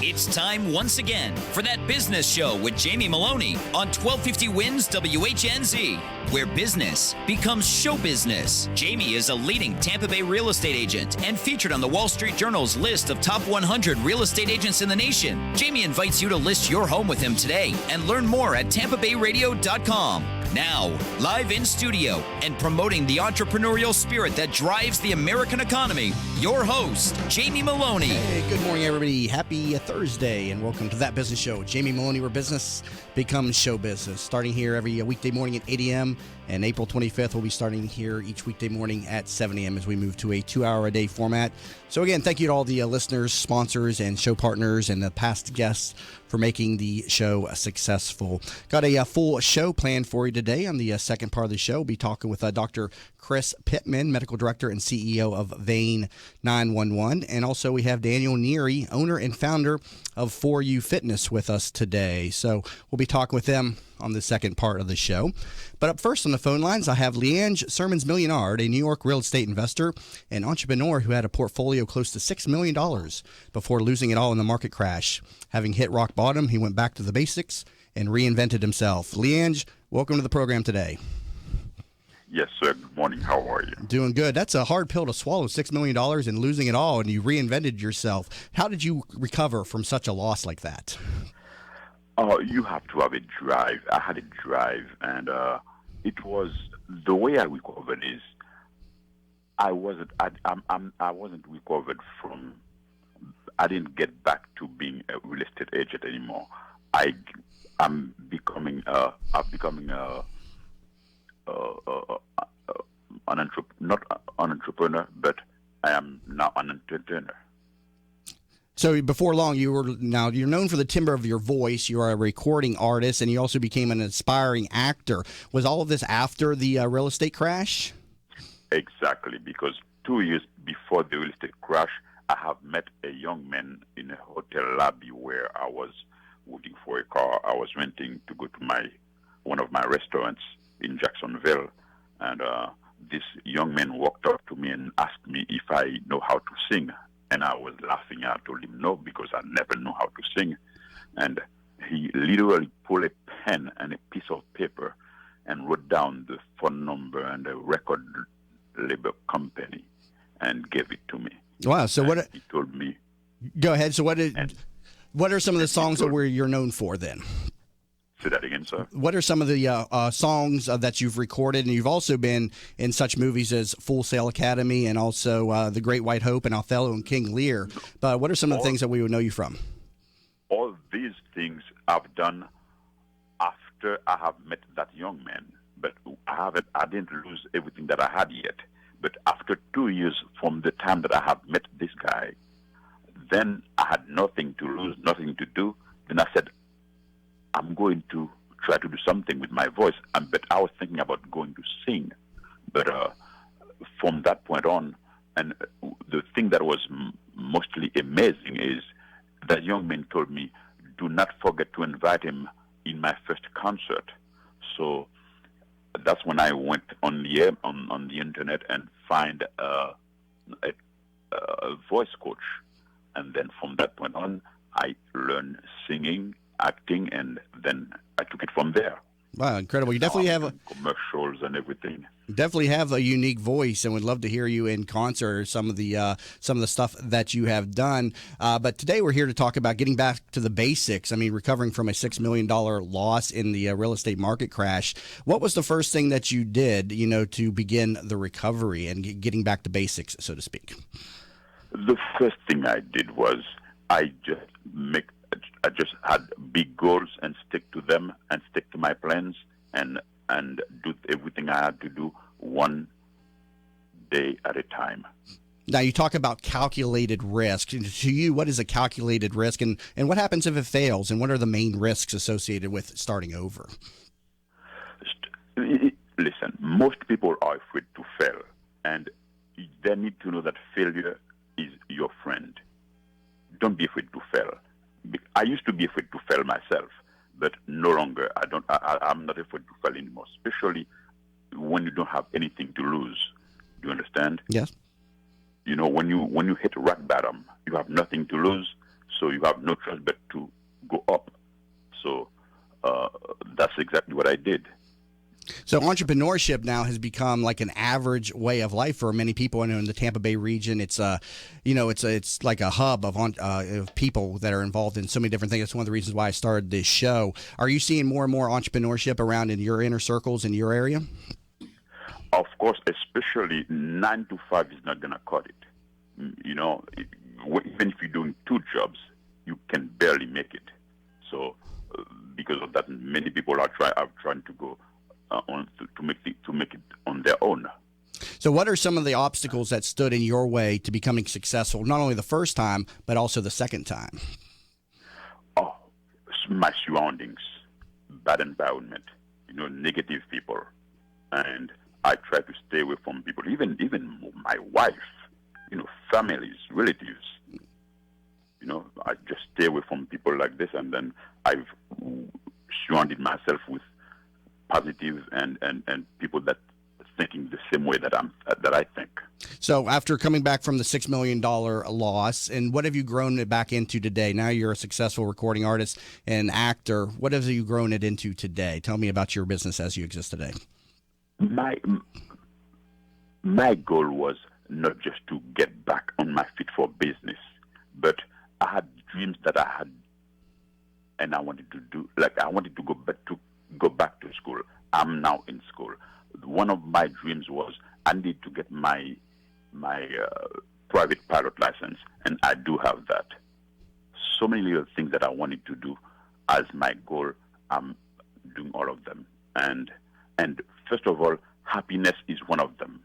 It's time once again for That Business Show with Jamie Maloney on 1250 Wins WHNZ, where business becomes show business. Jamie is a leading Tampa Bay real estate agent and featured on the Wall Street Journal's list of top 100 real estate agents in the nation. Jamie invites you to list your home with him today and learn more at tampabayradio.com. Now, live in studio and promoting the entrepreneurial spirit that drives the American economy, your host, Jamie Maloney. Hey, good morning, everybody. Happy Thursday, and welcome to That Business Show. Jamie Maloney, where business becomes show business. Starting here every weekday morning at 8 a.m., and April 25th, we'll be starting here each weekday morning at 7 a.m. as we move to a 2-hour-a-day format. So again, thank you to all the listeners, sponsors, and show partners, and the past guests for making the show successful. Got a full show planned for you today. On the second part of the show, we'll be talking with Dr. Chris Pittman, Medical Director and CEO of Vein 911. And also we have Daniel Neary, owner and founder of 4U Fitness, with us today. So we'll be talking with them on the second part of the show. But up first on the phone lines, I have Leange Sermons Millionard, a New York real estate investor and entrepreneur who had a portfolio close to $6 million before losing it all in the market crash. Having hit rock bottom, he went back to the basics and reinvented himself. Leange, welcome to the program today. Yes, sir. Good morning. How are you? Doing good. That's a hard pill to swallow, $6 million and losing it all, and you reinvented yourself. How did you recover from such a loss like that? You have to have a drive. I had a drive, and it was the way I recovered is I wasn't recovered from. I didn't get back to being a real estate agent anymore. I'm becoming an not an entrepreneur, but I am now an entertainer. So before long, you're known for the timbre of your voice. You are a recording artist, and you also became an aspiring actor. Was all of this after the real estate crash? Exactly, because 2 years before the real estate crash, I have met a young man in a hotel lobby where I was waiting for a car. I was renting to go to one of my restaurants in Jacksonville, and this young man walked up to me and asked me if I know how to sing. And I was laughing. I told him no, because I never knew how to sing. And he literally pulled a pen and a piece of paper and wrote down the phone number and the record label company and gave it to me. Wow. So and he told me. Go ahead. So what are some of the songs that you're known for then? Say that again, sir. What are some of the songs that you've recorded? And you've also been in such movies as Full Sail Academy and also The Great White Hope and Othello and King Lear. But what are some of the things that we would know you from? All these things I've done after I have met that young man. But I didn't lose everything that I had yet. But after 2 years from the time that I have met this guy, then I had nothing to lose, nothing to do. Then I said, I'm going to try to do something with my voice. But I was thinking about going to sing. But from that point on, and the thing that was mostly amazing is that young man told me, do not forget to invite him in my first concert. So that's when I went on the internet and find a voice coach. And then from that point on, I learned singing, acting, and then I took it from there. Wow, incredible! You definitely have commercials and everything. Definitely have a unique voice, and would love to hear you in concert or some of the stuff that you have done. But today we're here to talk about getting back to the basics. I mean, recovering from a $6 million loss in the real estate market crash. What was the first thing that you did, to begin the recovery and getting back to basics, so to speak? The first thing I did was I just had big goals and stick to them and stick to my plans and do everything I had to do one day at a time. Now, you talk about calculated risk. To you, what is a calculated risk, and what happens if it fails, and what are the main risks associated with starting over? Listen, most people are afraid to fail, and they need to know that failure is your friend. Don't be afraid to fail. I used to be afraid to fail myself, but no longer. I'm not afraid to fail anymore, especially when you don't have anything to lose. Do you understand? Yes. When you hit rock bottom, you have nothing to lose, so you have no choice but to go up. So that's exactly what I did. So entrepreneurship now has become like an average way of life for many people. I know in the Tampa Bay region, it's it's like a hub of people that are involved in so many different things. That's one of the reasons why I started this show. Are you seeing more and more entrepreneurship around in your inner circles in your area? Of course, especially 9 to 5 is not going to cut it. Even if you're doing 2 jobs, you can barely make it. So because of that, many people are trying to go to make it on their own. So what are some of the obstacles that stood in your way to becoming successful, not only the first time, but also the second time? Oh, my surroundings, bad environment, negative people. And I try to stay away from people, even my wife, families, relatives. I just stay away from people like this, and then I've surrounded myself with positive and people that thinking the same way that I think. So after coming back from the $6 million loss, and what have you grown it back into today? Now you're a successful recording artist and actor. What have you grown it into today? Tell me about your business as you exist today. My goal was not just to get back on my feet for business, but I had dreams that I had, and I wanted to do. Like I wanted to go back to school. I'm now in school. One of my dreams was I need to get my private pilot license, and I do have that. So many little things that I wanted to do as my goal. I'm doing all of them, and first of all, happiness is one of them.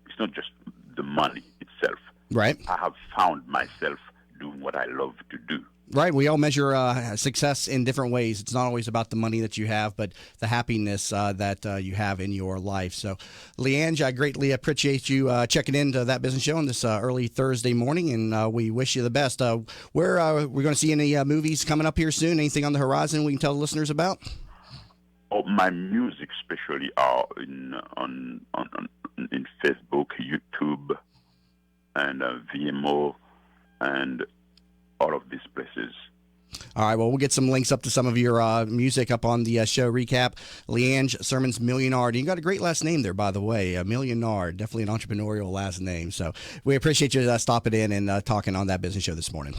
It's not just the money itself. Right. I have found myself doing what I love to do. Right. We all measure success in different ways. It's not always about the money that you have, but the happiness that you have in your life. So, Leange, I greatly appreciate you checking into That Business Show on this early Thursday morning, and we wish you the best. We're going to see any movies coming up here soon? Anything on the horizon we can tell the listeners about? Oh, my music especially are in Facebook, YouTube, and VMO, and all of these places. All right, well, we'll get some links up to some of your music up on the show recap. Leange, Sermons Millionard. You got a great last name there, by the way. Millionard, definitely an entrepreneurial last name. So we appreciate you stopping in and talking on That Business Show this morning.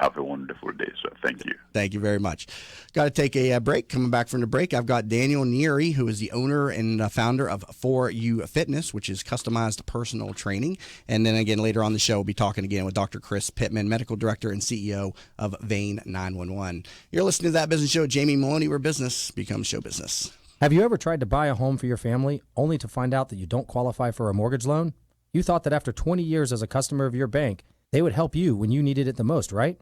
Have a wonderful day, sir. Thank you. Thank you very much. Got to take a break. Coming back from the break, I've got Daniel Neary, who is the owner and founder of For You Fitness, which is customized personal training. And then again, later on the show, we'll be talking again with Dr. Chris Pittman, medical director and CEO of Vein 911. You're listening to That Business Show. Jamie Maloney, where business becomes show business. Have you ever tried to buy a home for your family only to find out that you don't qualify for a mortgage loan? You thought that after 20 years as a customer of your bank, they would help you when you needed it the most, right?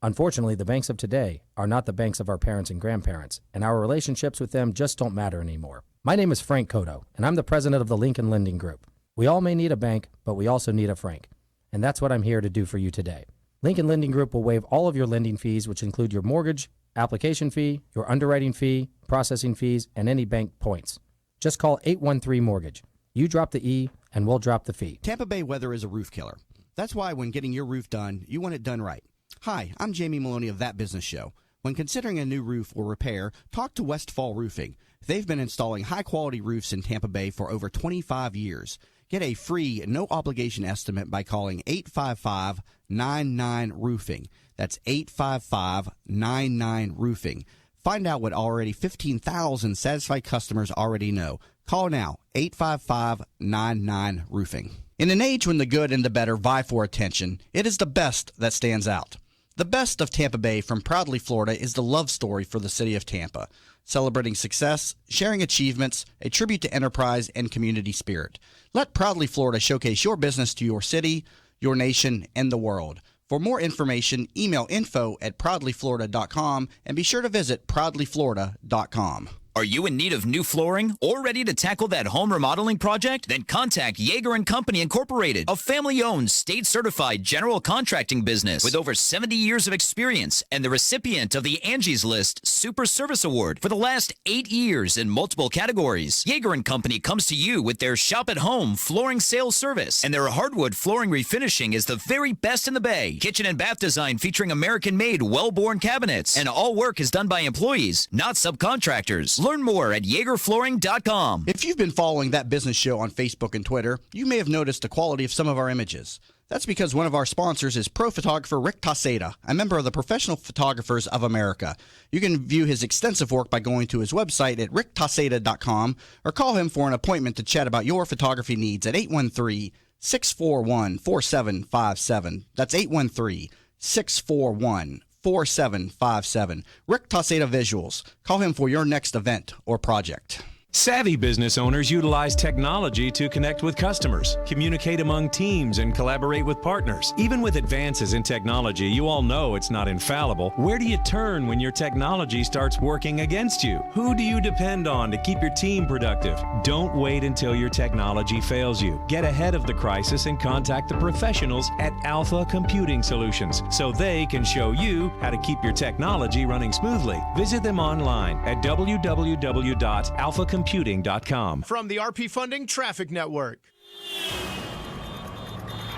Unfortunately, the banks of today are not the banks of our parents and grandparents, and our relationships with them just don't matter anymore. My name is Frank Cotto, and I'm the president of the Lincoln Lending Group. We all may need a bank, but we also need a Frank, and that's what I'm here to do for you today. Lincoln Lending Group will waive all of your lending fees, which include your mortgage, application fee, your underwriting fee, processing fees, and any bank points. Just call 813-MORTGAGE. You drop the E, and we'll drop the fee. Tampa Bay weather is a roof killer. That's why when getting your roof done, you want it done right. Hi, I'm Jamie Maloney of That Business Show. When considering a new roof or repair, talk to Westfall Roofing. They've been installing high-quality roofs in Tampa Bay for over 25 years. Get a free, no-obligation estimate by calling 855-99-ROOFING. That's 855-99-ROOFING. Find out what already 15,000 satisfied customers already know. Call now, 855-99-ROOFING. In an age when the good and the better vie for attention, it is the best that stands out. The best of Tampa Bay from Proudly Florida is the love story for the city of Tampa, celebrating success, sharing achievements, a tribute to enterprise and community spirit. Let Proudly Florida showcase your business to your city, your nation, and the world. For more information, email info@proudlyflorida.com and be sure to visit proudlyflorida.com. Are you in need of new flooring or ready to tackle that home remodeling project? Then contact Yeager & Company Incorporated, a family-owned, state-certified general contracting business with over 70 years of experience and the recipient of the Angie's List Super Service Award for the last 8 years in multiple categories. Yeager & Company comes to you with their shop-at-home flooring sales service, and their hardwood flooring refinishing is the very best in the Bay. Kitchen and bath design featuring American-made, well-born cabinets, and all work is done by employees, not subcontractors. Learn more at YeagerFlooring.com. If you've been following That Business Show on Facebook and Twitter, you may have noticed the quality of some of our images. That's because one of our sponsors is pro photographer Rick Taseda, a member of the Professional Photographers of America. You can view his extensive work by going to his website at ricktaseda.com or call him for an appointment to chat about your photography needs at 813-641-4757. That's 813-641-4757. Rick Taseda Visuals. Call him for your next event or project. Savvy business owners utilize technology to connect with customers, communicate among teams, and collaborate with partners. Even with advances in technology, you all know it's not infallible. Where do you turn when your technology starts working against you? Who do you depend on to keep your team productive? Don't wait until your technology fails you. Get ahead of the crisis and contact the professionals at Alpha Computing Solutions so they can show you how to keep your technology running smoothly. Visit them online at www.alphacomputing.com. From the RP Funding Traffic Network.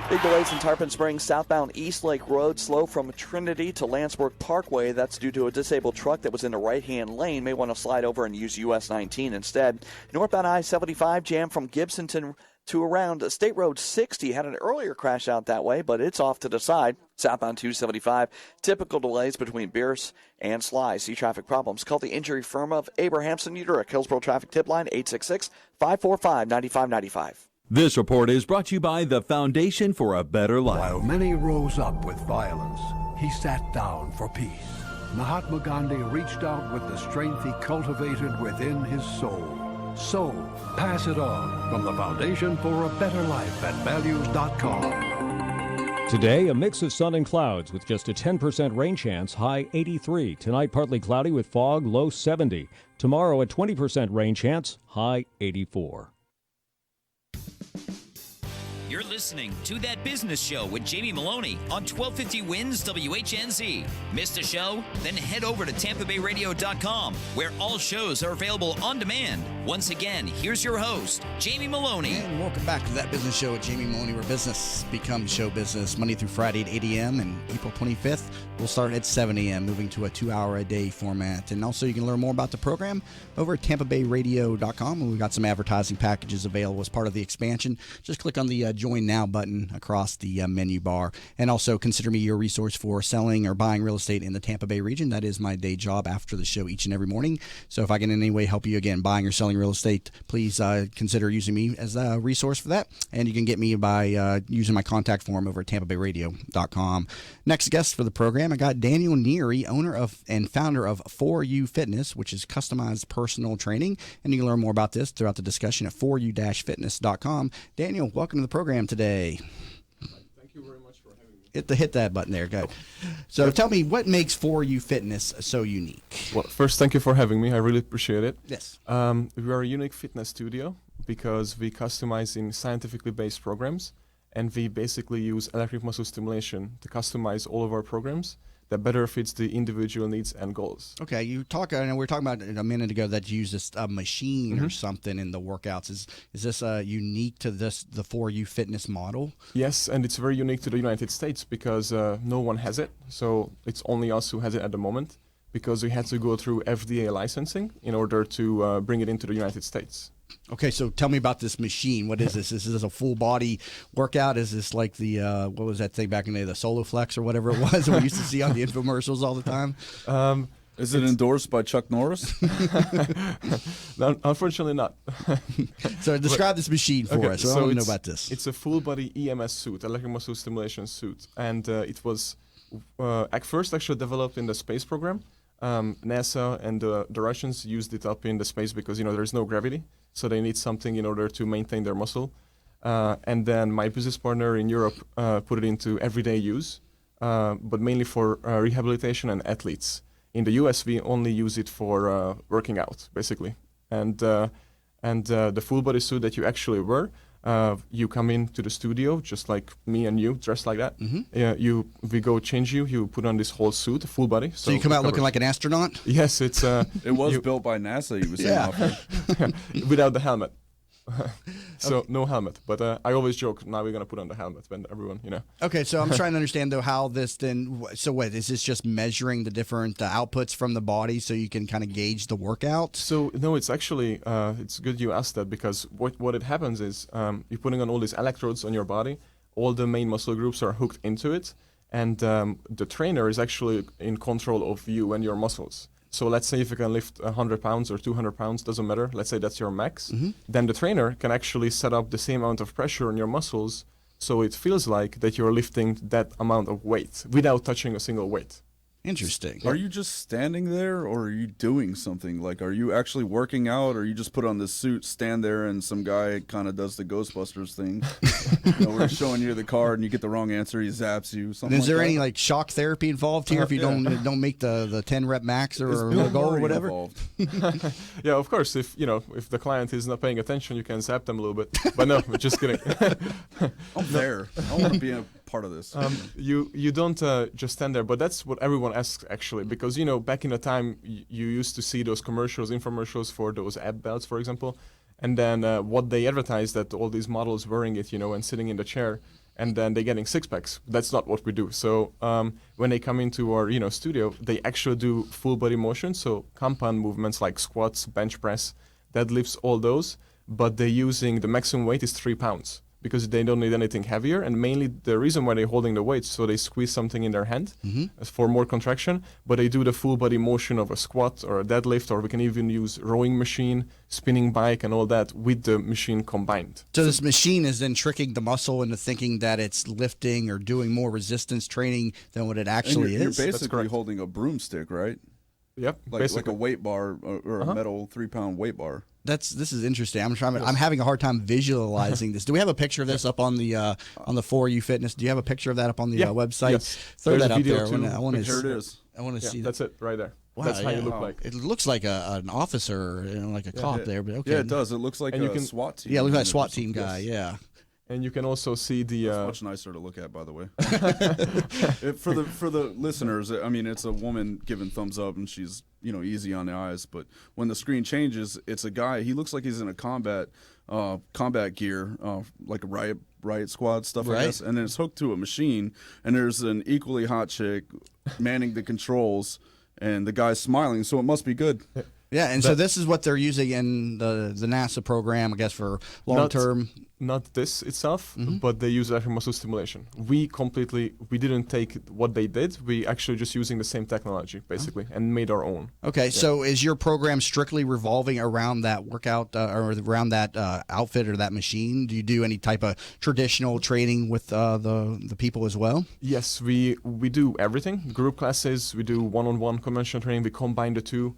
Big delays in Tarpon Springs southbound East Lake Road, slow from Trinity to Landsberg Parkway. That's due to a disabled truck that was in the right-hand lane. May want to slide over and use US 19 instead. Northbound I-75 jam from Gibsonton to around State Road 60. Had an earlier crash out that way, but it's off to the side. Southbound 275, typical delays between Bierce and Sly. See traffic problems? Call the injury firm of Abrahamson Udrich. Hillsborough Traffic Tip Line 866-545-9595. This report is brought to you by the Foundation for a Better Life. While many rose up with violence, he sat down for peace. Mahatma Gandhi reached out with the strength he cultivated within his soul. So, pass it on from the Foundation for a Better Life at values.com. Today, a mix of sun and clouds with just a 10% rain chance, high 83. Tonight, partly cloudy with fog, low 70. Tomorrow, a 20% rain chance, high 84. You're listening to That Business Show with Jamie Maloney on 1250 Wins WHNZ. Missed a show? Then head over to TampaBayRadio.com, where all shows are available on demand. Once again, here's your host, Jamie Maloney. And welcome back to That Business Show with Jamie Maloney, where business becomes show business. Monday through Friday at 8 a.m. and April 25th, we'll start at 7 a.m., moving to a 2-hour-a-day format. And also, you can learn more about the program over at TampaBayRadio.com. And we've got some advertising packages available as part of the expansion. Just click on the Join Now button across the menu bar. And also consider me your resource for selling or buying real estate in the Tampa Bay region. That is my day job after the show each and every morning. So if I can in any way help you, again, buying or selling real estate, please consider using me as a resource for that. And you can get me by using my contact form over at TampaBayRadio.com. Next guest for the program, I got Daniel Neary, owner of and founder of 4U Fitness, which is customized personal training. And you can learn more about this throughout the discussion at 4u-fitness.com. Daniel, welcome to the program today. Thank you very much for having me. Hit that button there. Good. So tell me, what makes 4U Fitness so unique? Well, first, thank you for having me. I really appreciate it. Yes. We are a unique fitness studio because we customize in scientifically based programs, and we basically use electric muscle stimulation to customize all of our programs that better fits the individual needs and goals. Okay, I know we were talking about a minute ago that you use this machine or something in the workouts. Is this unique to the 4U Fitness model? Yes, and it's very unique to the United States because no one has it. So it's only us who has it at the moment because we had to go through FDA licensing in order to bring it into the United States. Okay, so tell me about this machine. What is this? Is this a full body workout? Is this like the what was that thing back in the day, the Solo Flex or whatever it was we used to see on the infomercials all the time? Is it endorsed by Chuck Norris? No, unfortunately not. So describe this machine for us. So I want to know about this. It's a full body EMS suit, electric muscle stimulation suit, and it was at first actually developed in the space program. NASA and the Russians used it up in the space because there's no gravity, so they need something in order to maintain their muscle. And then my business partner in Europe put it into everyday use, but mainly for rehabilitation and athletes, in the US, we only use it for working out, basically. And the full body suit that you actually wear, you come into the studio just like me and you, dressed like that. We go change you. You put on this whole suit, full body. So you come out looking like an astronaut? Yes, it's. It was built by NASA. You were saying without the helmet. So no helmet, but I always joke. Now we're gonna put on the helmet when everyone, Okay, so I'm trying to understand though how this then. So what is this? Just measuring the different outputs from the body, so you can kind of gauge the workout. So no, it's actually it's good you asked that, because what it happens is you're putting on all these electrodes on your body. All the main muscle groups are hooked into it, and the trainer is actually in control of you and your muscles. So let's say if you can lift 100 pounds or 200 pounds, doesn't matter. Let's say that's your max. Then the trainer can actually set up the same amount of pressure on your muscles, so it feels like that you're lifting that amount of weight without touching a single weight. Interesting. Are you just standing there, or are you doing something? Like, are you actually working out, or you just put on this suit, stand there, and some guy kind of does the Ghostbusters thing? We're showing you the card, and you get the wrong answer, he zaps you. Something. Is there like any like shock therapy involved here if you don't make the 10 rep max or goal or whatever? Yeah, of course. If the client is not paying attention, you can zap them a little bit. But no, just kidding. I'm there. I want to be a part of this. You don't just stand there, but that's what everyone asks actually, because back in the time you used to see those commercials, infomercials for those ab belts, for example, and then what they advertise that all these models wearing it, and sitting in the chair, and then they're getting six packs. That's not what we do. So when they come into our studio, they actually do full body motion, so compound movements like squats, bench press, deadlifts, all those, but they're using the maximum weight is 3 pounds. Because they don't need anything heavier, and mainly the reason why they're holding the weights, so they squeeze something in their hand for more contraction, but they do the full body motion of a squat or a deadlift, or we can even use rowing machine, spinning bike, and all that with the machine combined. So this machine is then tricking the muscle into thinking that it's lifting or doing more resistance training than what it actually You're is. basically holding a broomstick, right? Yep, like a weight bar or a metal 3-pound weight bar. This is interesting. I'm having a hard time visualizing this. Do we have a picture of this up on the For You Fitness? Do you have a picture of that up on the website? Yes. Throw There's that a up video there. I want to Here it is. I want to see that's it right there. Wow, that's how you look like. It looks like an officer, like a cop there. But okay. Yeah, it does. It looks like a SWAT team. Yeah, it looks like a SWAT team guy. Yeah. And you can also see the. It's much nicer to look at, by the way. For the listeners, I mean, it's a woman giving thumbs up, and she's easy on the eyes. But when the screen changes, it's a guy. He looks like he's in a combat gear, like a riot squad stuff, I guess. And then it's hooked to a machine, and there's an equally hot chick manning the controls, and the guy's smiling, so it must be good. Yeah, and so this is what they're using in the NASA program, I guess, for long-term. Not this itself, but they use electric muscle stimulation. We didn't take what they did. We actually just using the same technology, basically, and made our own. Okay, so is your program strictly revolving around that workout or around that outfit or that machine? Do you do any type of traditional training with the people as well? Yes, we do everything. Group classes, we do one-on-one conventional training. We combine the two.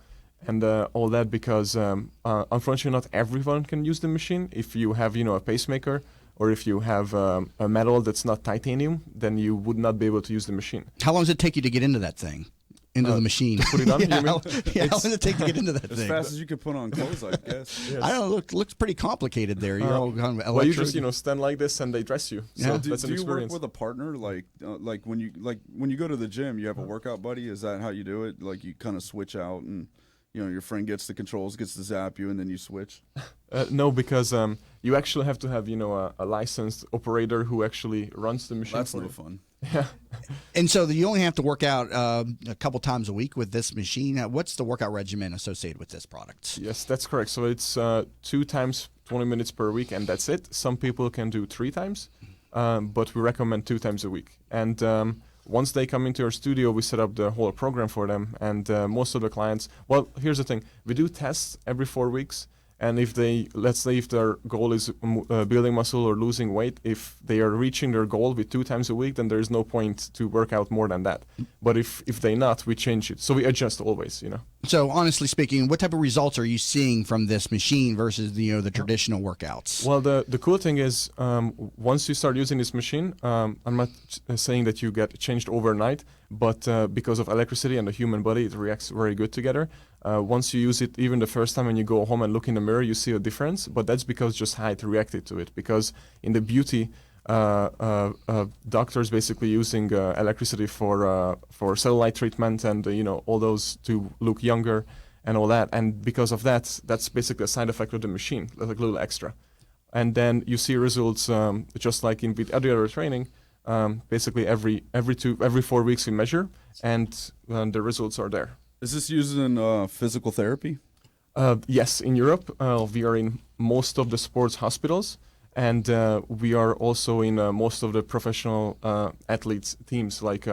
And all that because, unfortunately, not everyone can use the machine. If you have, a pacemaker, or if you have a metal that's not titanium, then you would not be able to use the machine. How long does it take you to get into that thing? Into the machine? To put it on? How long does it take to get into that thing? As fast as you could put on clothes, I guess. Yes. I don't know. Looks pretty complicated there. You're all kind of electric. Well, you just, stand like this and they dress you. So that's an experience. Do you work with a partner? Like when you go to the gym, you have a workout buddy? Is that how you do it? Like you kind of switch out and... your friend gets the controls, gets to zap you, and then you switch? No, because you actually have to have, a licensed operator who actually runs the machine. That's no fun. Yeah. And so you only have to work out a couple times a week with this machine. What's the workout regimen associated with this product? Yes, that's correct. So it's 2 times 20 minutes per week, and that's it. Some people can do 3 times, but we recommend 2 times a week. And once they come into our studio, we set up the whole program for them. And most of the clients, well, here's the thing. We do tests every 4 weeks. And if let's say if their goal is building muscle or losing weight, if they are reaching their goal with 2 times a week, then there is no point to work out more than that. But if they're not, we change it. So we adjust always, So honestly speaking, what type of results are you seeing from this machine versus the traditional workouts? Well, the cool thing is once you start using this machine, I'm not saying that you get changed overnight, but because of electricity and the human body, it reacts very good together. Once you use it, even the first time when you go home and look in the mirror, you see a difference, but that's because just how it reacted to it. Because in the beauty, doctors basically using electricity for cellulite treatment and all those to look younger and all that, and because of that, that's basically a side effect of the machine, like a little extra. And then you see results just like in with every other training. Basically every 4 weeks we measure, and the results are there. Is this used in physical therapy? Yes, in Europe we are in most of the sports hospitals. And we are also in most of the professional athletes teams, like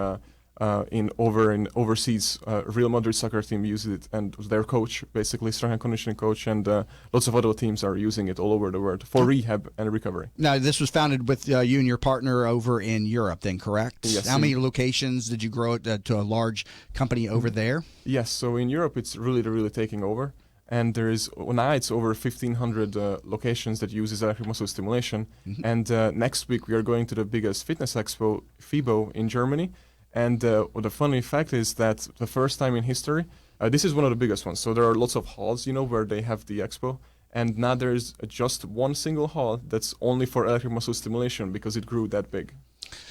in overseas. Real Madrid soccer team uses it, and their coach, basically strength and conditioning coach, and lots of other teams are using it all over the world for rehab and recovery. Now, this was founded with you and your partner over in Europe, then, correct? Yes. How many locations did you grow it to a large company over there? Yes. So in Europe, it's really taking over. And there is now it's over 1,500 locations that uses electric muscle stimulation. Mm-hmm. And next week we are going to the biggest fitness expo, FIBO, in Germany. And the funny fact is that the first time in history, this is one of the biggest ones. So there are lots of halls, where they have the expo. And now there is just one single hall that's only for electric muscle stimulation because it grew that big.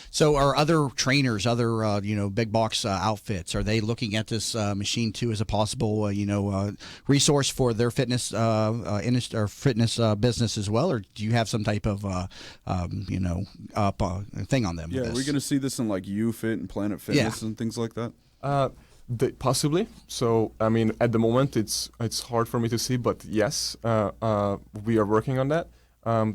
So are other trainers, other big box outfits, are they looking at this machine too as a possible resource for their fitness fitness business as well, or do you have some type of thing on them? Yeah, we're going to see this in like UFit and Planet Fitness and things like that. Possibly. So I mean, at the moment it's hard for me to see, but yes, we are working on that.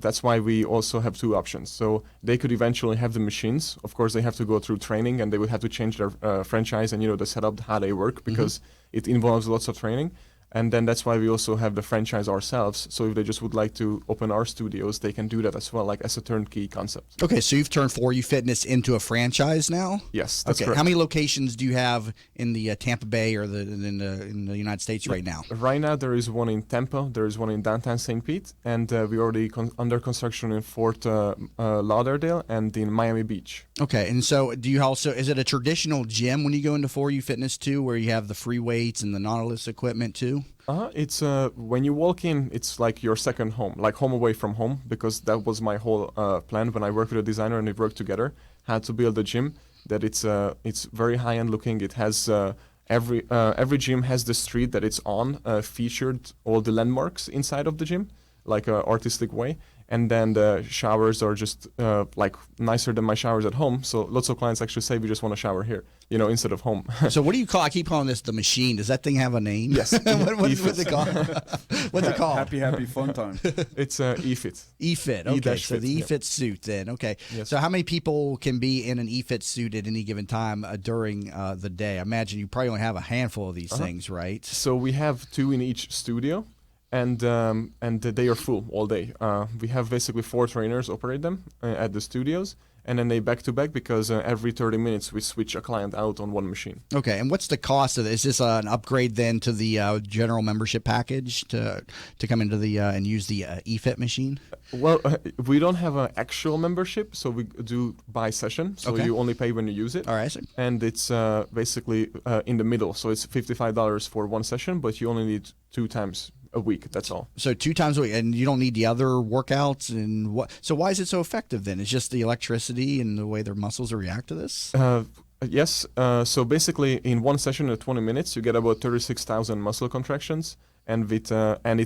That's why we also have two options. So they could eventually have the machines. Of course, they have to go through training, and they would have to change their franchise and the setup, how they work, because it involves lots of training. And then that's why we also have the franchise ourselves. So if they just would like to open our studios, they can do that as well, like as a turnkey concept. Okay, so you've turned 4U Fitness into a franchise now? Yes, that's correct. How many locations do you have in the Tampa Bay or in the United States right now? Right now there is one in Tampa, there is one in downtown St. Pete, and we're already under construction in Fort Lauderdale and in Miami Beach. Okay, and so do you also, is it a traditional gym when you go into 4U Fitness too, where you have the free weights and the Nautilus equipment too? It's when you walk in, it's like your second home, like home away from home, because that was my whole plan when I worked with a designer and we worked together. Had to build a gym that it's very high end looking. It has every gym has the street that it's on featured all the landmarks inside of the gym, like an artistic way. And then the showers are just like nicer than my showers at home. So lots of clients actually say we just want to shower here, instead of home. So what do you call? I keep calling this the machine. Does that thing have a name? Yes. What's it called? What's it called? Happy fun time. It's EFIT. EFIT. Okay, so the EFIT suit then. Okay. Yes. So how many people can be in an EFIT suit at any given time during the day? I imagine you probably only have a handful of these things, right? So we have 2 in each studio. And they are full all day. We have basically 4 trainers operate them at the studios, and then they back to back because every 30 minutes we switch a client out on one machine. Okay, and what's the cost of this? Is this an upgrade then to the general membership package to come into the and use the EFIT machine? Well, we don't have an actual membership, so we do by session. So you only pay when you use it. All right. And it's basically in the middle. So it's $55 for one session, but you only need 2 times a week. That's all. So 2 times a week, and you don't need the other workouts. And what? So why is it so effective then? It's just the electricity and the way their muscles react to this. Yes. So basically, in one session of 20 minutes, you get about 36,000 muscle contractions, and it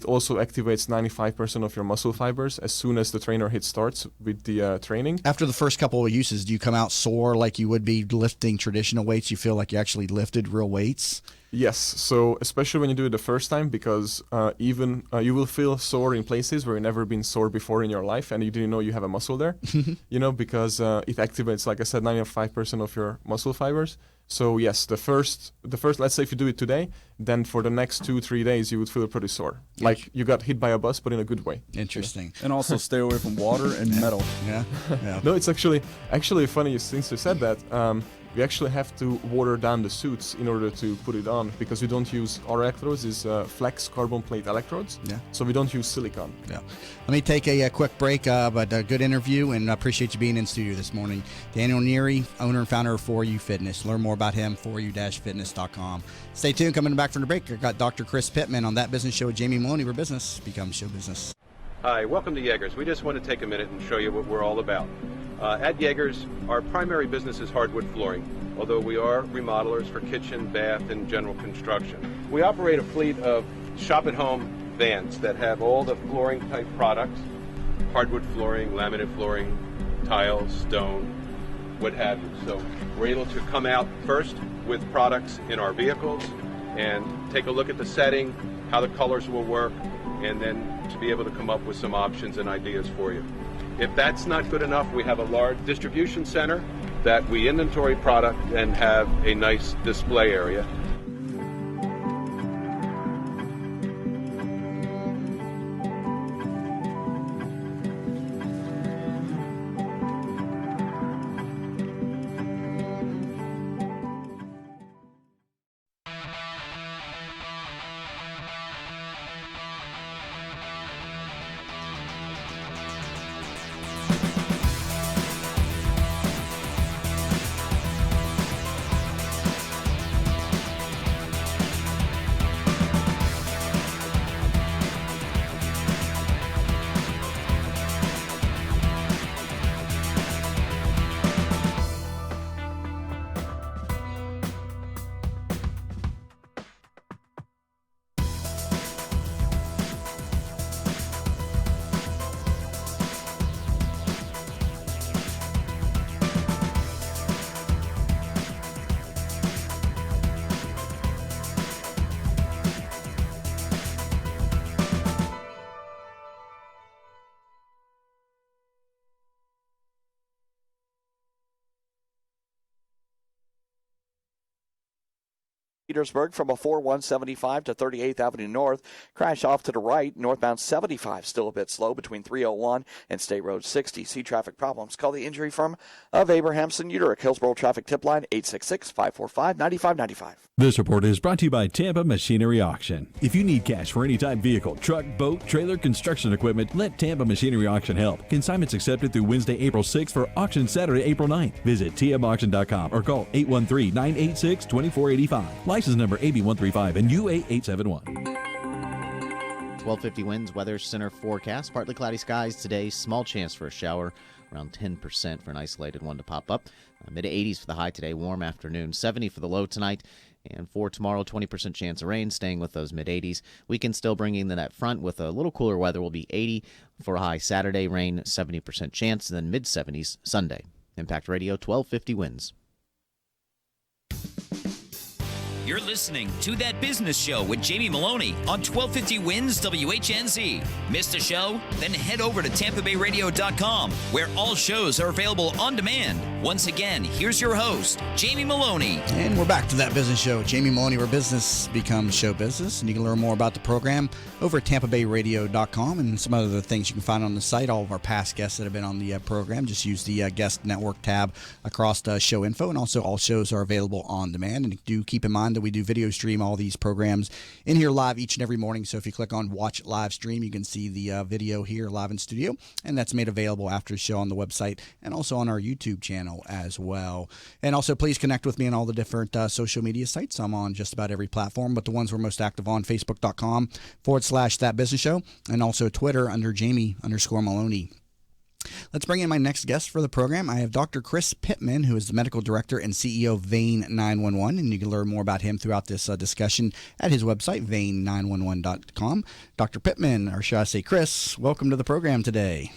also activates 95% of your muscle fibers as soon as the trainer hits starts with the training. After the first couple of uses, do you come out sore like you would be lifting traditional weights? You feel like you actually lifted real weights? Yes, so especially when you do it the first time, because even you will feel sore in places where you've never been sore before in your life, and you didn't know you have a muscle there, because it activates, like I said, 95% of your muscle fibers. So yes, the first, let's say if you do it today, then for the next 2-3 days you would feel pretty sore, like you got hit by a bus, but in a good way. Interesting. And also stay away from water and metal. Yeah. No, it's actually funny since you said that. we actually have to water down the suits in order to put it on, because we don't use our electrodes is flex carbon plate electrodes. Yeah. So we don't use silicone. Yeah. Let me take a quick break, but a good interview, and I appreciate you being in studio this morning. Daniel Neary, owner and founder of For You Fitness. Learn more about him, foryou-fitness.com. Stay tuned. Coming back from the break, I got Dr. Chris Pittman on That Business Show with Jamie Maloney, where business becomes show business. Hi, welcome to Yeager's. We just want to take a minute and show you what we're all about. At Yeager's, our primary business is hardwood flooring, although we are remodelers for kitchen, bath, and general construction. We operate a fleet of shop-at-home vans that have all the flooring-type products, hardwood flooring, laminate flooring, tiles, stone, what have you. So we're able to come out first with products in our vehicles and take a look at the setting, how the colors will work, and then to be able to come up with some options and ideas for you. If that's not good enough, we have a large distribution center that we inventory product and have a nice display area. Petersburg from a 4175 to 38th Avenue North. Crash off to the right. Northbound 75 still a bit slow between 301 and State Road 60. See traffic problems. Call the injury firm of Abrahamson Uterick. Hillsborough traffic tip line 866-545-9595. This report is brought to you by Tampa Machinery Auction. If you need cash for any type vehicle, truck, boat, trailer, construction equipment, let Tampa Machinery Auction help. Consignments accepted through Wednesday, April 6th for auction Saturday, April 9th. Visit tmauction.com or call 813-986-2485. License number AB135 and UA871. 1250 winds, weather center forecast. Partly cloudy skies today. Small chance for a shower. Around 10% for an isolated one to pop up. Mid-80s for the high today. Warm afternoon. 70 for the low tonight. And for tomorrow, 20% chance of rain, staying with those mid-80s. Weekend still bringing in that front with a little cooler weather. Will be 80 for a high Saturday. Rain, 70% chance. And then mid-70s Sunday. Impact Radio, 1250 winds. You're listening to That Business Show with Jamie Maloney on 1250 Wins WHNZ. Missed a show? Then head over to TampaBayRadio.com, where all shows are available on demand. Once again, here's your host, Jamie Maloney. And we're back to That Business Show. Jamie Maloney, where business becomes show business. And you can learn more about the program over at TampaBayRadio.com and some other things you can find on the site. All of our past guests that have been on the program, just use the guest network tab across the show info. And also all shows are available on demand. And do keep in mind that we do video stream all these programs in here live each and every morning. So if you click on Watch Live Stream, you can see the video here live in studio. And that's made available after the show on the website and also on our YouTube channel as well. And also please connect with me on all the different social media sites. I'm on just about every platform, but the ones we're most active on, Facebook.com/That Business Show, and also Twitter under Jamie_Maloney. Let's bring in my next guest for the program. I have Dr. Chris Pittman, who is the medical director and CEO of Vein 911, and you can learn more about him throughout this discussion at his website, vein911.com. Dr. Pittman, or should I say Chris, welcome to the program today.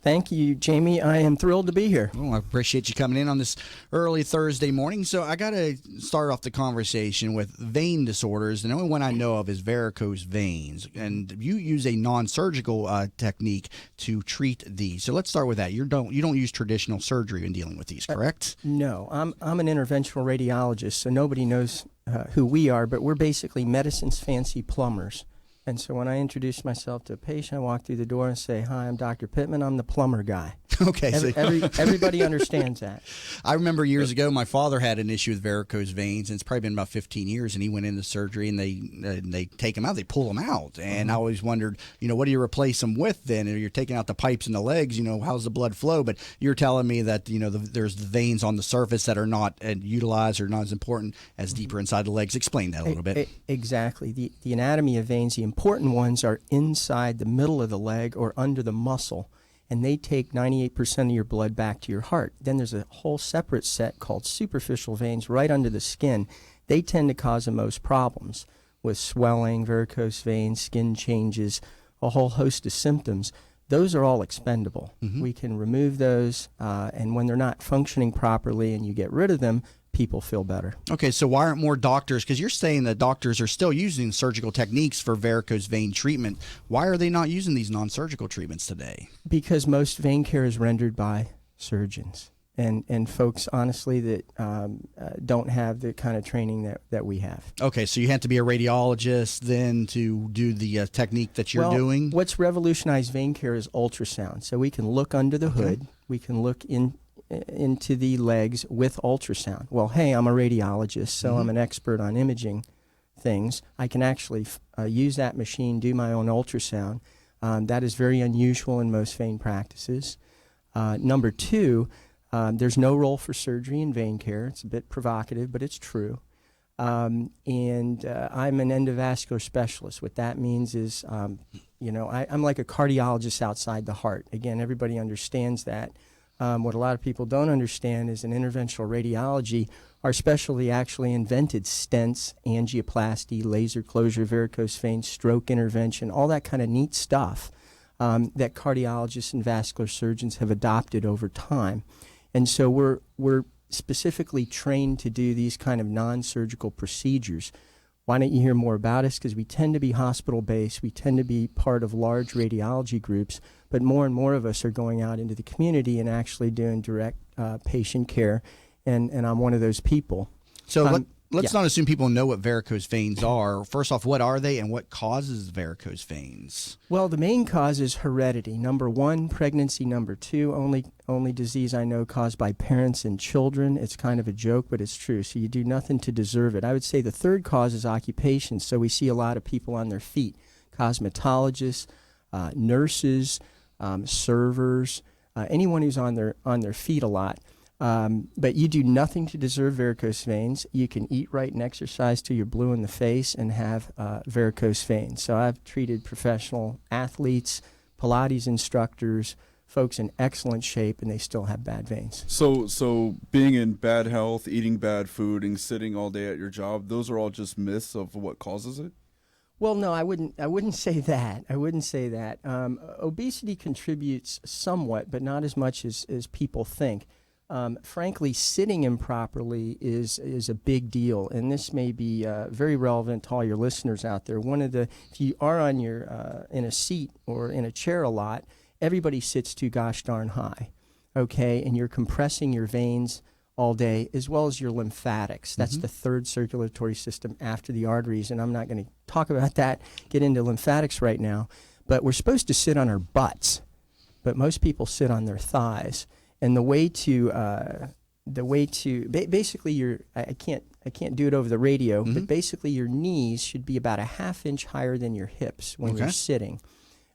Thank you, Jamie. I am thrilled to be here. Well, I appreciate you coming in on this early Thursday morning. So I got to start off the conversation with vein disorders. The only one I know of is varicose veins, and you use a non-surgical technique to treat these. So let's start with that. You don't use traditional surgery in dealing with these, correct? No, I'm an interventional radiologist, so nobody knows who we are, but we're basically medicine's fancy plumbers. And so when I introduce myself to a patient, I walk through the door and say, "Hi, I'm Dr. Pittman. I'm the plumber guy." Okay. Everybody understands that. I remember years ago, my father had an issue with varicose veins, and it's probably been about 15 years, and he went into surgery, and they take him out, they pull him out. And I always wondered, what do you replace them with then? If you're taking out the pipes in the legs, how's the blood flow? But you're telling me that, there's the veins on the surface that are not utilized or not as important as deeper inside the legs. Explain that a little bit. Exactly. The anatomy of veins, the important ones are inside the middle of the leg or under the muscle, and they take 98% of your blood back to your heart. Then there's a whole separate set called superficial veins right under the skin. They tend to cause the most problems with swelling, varicose veins, skin changes, a whole host of symptoms. Those are all expendable. We can remove those, and when they're not functioning properly and you get rid of them, people feel better. Okay, so why aren't more doctors, because you're saying that doctors are still using surgical techniques for varicose vein treatment. Why are they not using these non-surgical treatments today? Because most vein care is rendered by surgeons and folks, honestly, that don't have the kind of training that we have. Okay, so you have to be a radiologist then to do the technique that you're doing? What's revolutionized vein care is ultrasound. So we can look under the hood. We can look into the legs with ultrasound. Well, hey, I'm a radiologist, so I'm an expert on imaging things. I can actually use that machine, do my own ultrasound. That is very unusual in most vein practices. Number two, there's no role for surgery in vein care. It's a bit provocative, but it's true. And I'm an endovascular specialist. What that means is, I'm like a cardiologist outside the heart. Again, everybody understands that. What a lot of people don't understand is in interventional radiology, our specialty actually invented stents, angioplasty, laser closure, varicose veins, stroke intervention, all that kind of neat stuff that cardiologists and vascular surgeons have adopted over time. And so we're specifically trained to do these kind of non-surgical procedures. Why don't you hear more about us? Because we tend to be hospital-based. We tend to be part of large radiology groups, but more and more of us are going out into the community and actually doing direct patient care, and I'm one of those people. So let's not assume people know what varicose veins are. First off, what are they and what causes varicose veins? Well, the main cause is heredity. Number one, pregnancy. Number two, only disease I know caused by parents and children. It's kind of a joke, but it's true. So you do nothing to deserve it. I would say the third cause is occupation. So we see a lot of people on their feet, cosmetologists, nurses, servers, anyone who's on their feet a lot. But you do nothing to deserve varicose veins. You can eat right and exercise till you're blue in the face and have varicose veins. So I've treated professional athletes, Pilates instructors, folks in excellent shape, and they still have bad veins. So being in bad health, eating bad food, and sitting all day at your job, those are all just myths of what causes it? Well, no, I wouldn't say that. I wouldn't say that. Obesity contributes somewhat, but not as much as people think. Frankly, sitting improperly is a big deal, and this may be very relevant to all your listeners out there. If you are on in a seat or in a chair a lot, everybody sits too gosh darn high, okay? And you're compressing your veins all day, as well as your lymphatics. That's the third circulatory system after the arteries, and I'm not going to talk about that, get into lymphatics right now. But we're supposed to sit on our butts, but most people sit on their thighs. And basically I can't do it over the radio, but basically your knees should be about a half inch higher than your hips when you're sitting.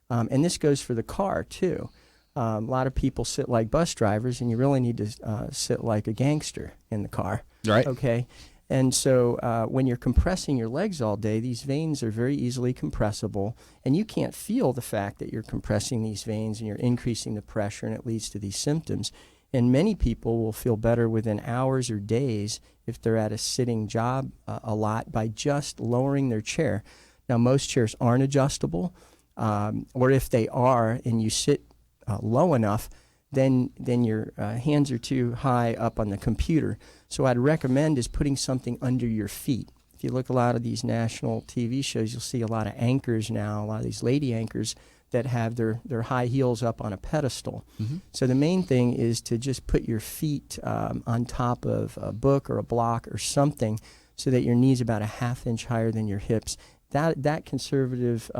And this goes for the car too. A lot of people sit like bus drivers, and you really need to sit like a gangster in the car. Right. Okay. And so when you're compressing your legs all day, these veins are very easily compressible, and you can't feel the fact that you're compressing these veins and you're increasing the pressure, and it leads to these symptoms. And many people will feel better within hours or days if they're at a sitting job a lot by just lowering their chair. Now, most chairs aren't adjustable, or if they are and you sit low enough, then your hands are too high up on the computer. So what I'd recommend is putting something under your feet. If you look at a lot of these national TV shows, you'll see a lot of anchors now, a lot of these lady anchors that have their high heels up on a pedestal. So the main thing is to just put your feet on top of a book or a block or something so that your knee's about a half inch higher than your hips. that conservative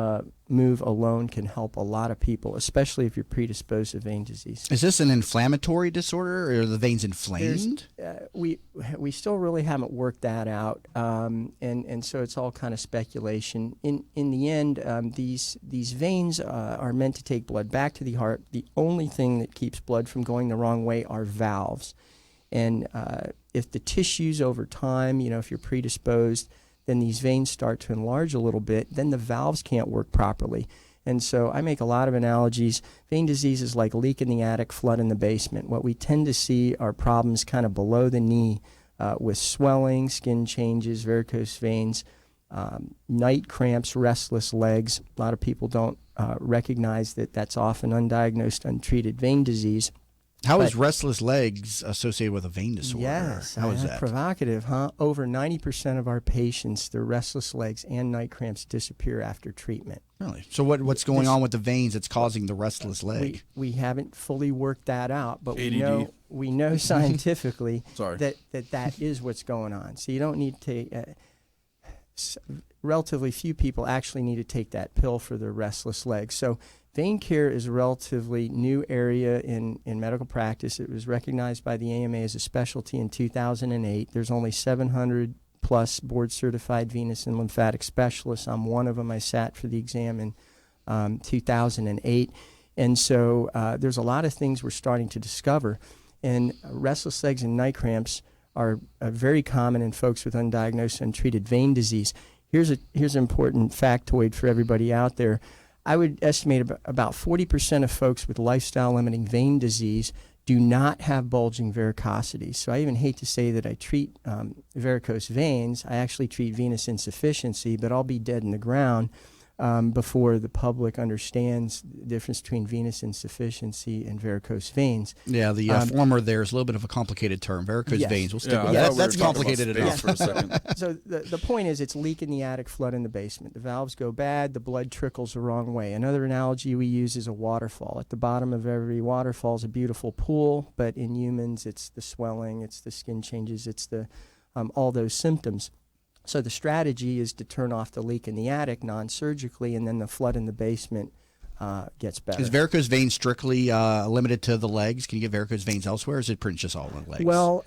move alone can help a lot of people, especially if you're predisposed to vein disease. Is this an inflammatory disorder, or are the veins inflamed? We still really haven't worked that out, and so it's all kind of speculation. In the end, these veins are meant to take blood back to the heart. The only thing that keeps blood from going the wrong way are valves, and if the tissues over time, if you're predisposed, then these veins start to enlarge a little bit, then the valves can't work properly. And so I make a lot of analogies. Vein disease is like leak in the attic, flood in the basement. What we tend to see are problems kind of below the knee with swelling, skin changes, varicose veins, night cramps, restless legs. A lot of people don't recognize that that's often undiagnosed, untreated vein disease. How is restless legs associated with a vein disorder? Yes. How is that? Provocative, huh? Over 90% of our patients, their restless legs and night cramps disappear after treatment. Really? So what's going on with the veins that's causing the restless leg? We haven't fully worked that out, but ADD. we know scientifically Sorry. that is what's going on. So you don't need to relatively few people actually need to take that pill for their restless legs. So vein care is a relatively new area in medical practice. It was recognized by the AMA as a specialty in 2008. There's only 700 plus board-certified venous and lymphatic specialists. I'm one of them. I sat for the exam in 2008. And so there's a lot of things we're starting to discover. And restless legs and night cramps are very common in folks with undiagnosed, untreated vein disease. Here's an important factoid for everybody out there. I would estimate about 40% of folks with lifestyle-limiting vein disease do not have bulging varicosities. So I even hate to say that I treat varicose veins. I actually treat venous insufficiency, but I'll be dead in the ground before the public understands the difference between venous insufficiency and varicose veins. Yeah, the former there is a little bit of a complicated term. Varicose veins. We'll stick with that. That's complicated enough. For a second. So the point is, it's leak in the attic, flood in the basement. The valves go bad, the blood trickles the wrong way. Another analogy we use is a waterfall. At the bottom of every waterfall is a beautiful pool, but in humans, it's the swelling, it's the skin changes, it's the all those symptoms. So the strategy is to turn off the leak in the attic non-surgically, and then the flood in the basement gets better. Is varicose veins strictly limited to the legs? Can you get varicose veins elsewhere, or is it pretty much just all in the legs? Well,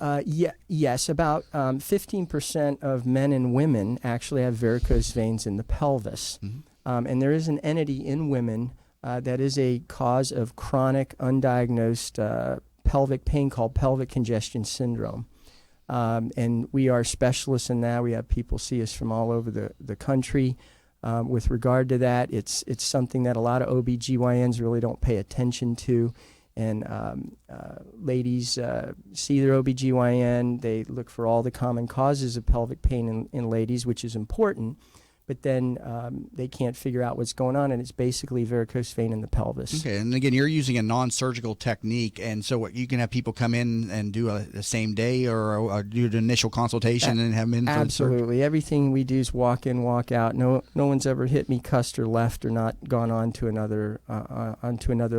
yes. About 15% of men and women actually have varicose veins in the pelvis. Mm-hmm. And there is an entity in women that is a cause of chronic, undiagnosed pelvic pain called pelvic congestion syndrome. And we are specialists in that. We have people see us from all over the country. With regard to that, it's something that a lot of OBGYNs really don't pay attention to. And ladies see their OBGYN. They look for all the common causes of pelvic pain in ladies, which is important. But then they can't figure out what's going on, and it's basically varicose vein in the pelvis. Okay, and again, you're using a non-surgical technique, and so you can have people come in and do the same day, or do an initial consultation and have them in. Absolutely, everything we do is walk in, walk out. No one's ever hit me, cussed, or left, or not gone on to another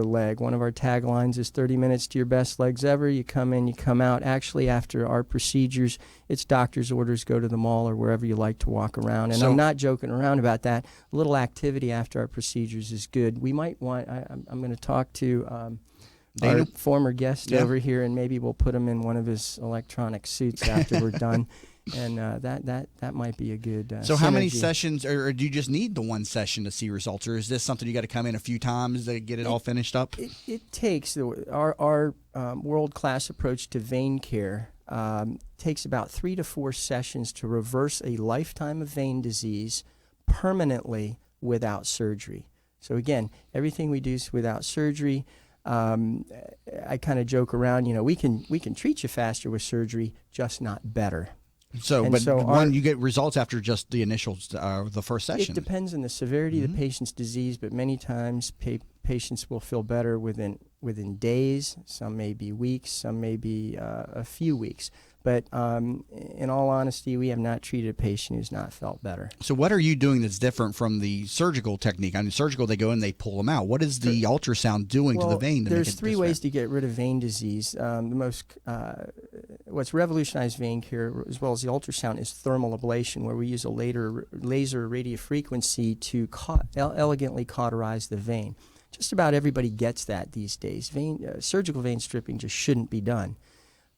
leg. One of our taglines is 30 minutes to your best legs ever. You come in, you come out. Actually, after our procedures, it's doctor's orders. Go to the mall or wherever you like to walk around. And I'm not joking around about that. A little activity after our procedures is good. We might want, I'm going to talk to our former guest over here, and maybe we'll put him in one of his electronic suits after we're done. And that might be a good So how many synergy. sessions, or do you just need the one session to see results, or is this something you got to come in a few times to get it all finished up? It takes, our world-class approach to vein care takes about 3 to 4 sessions to reverse a lifetime of vein disease permanently without surgery. So again, everything we do is without surgery. I kind of joke around, we can treat you faster with surgery, just not better. So, you get results after just the initial, the first session. It depends on the severity of the patient's disease, but many times patients will feel better within days. Some may be weeks, some may be a few weeks. But in all honesty, we have not treated a patient who's not felt better. So what are you doing that's different from the surgical technique? I mean, surgical, they go in, they pull them out. What is the ultrasound doing to the vein? There's 3 ways to get rid of vein disease. The most what's revolutionized vein care, as well as the ultrasound, is thermal ablation, where we use a laser radiofrequency to elegantly cauterize the vein. Just about everybody gets that these days. Surgical vein stripping just shouldn't be done.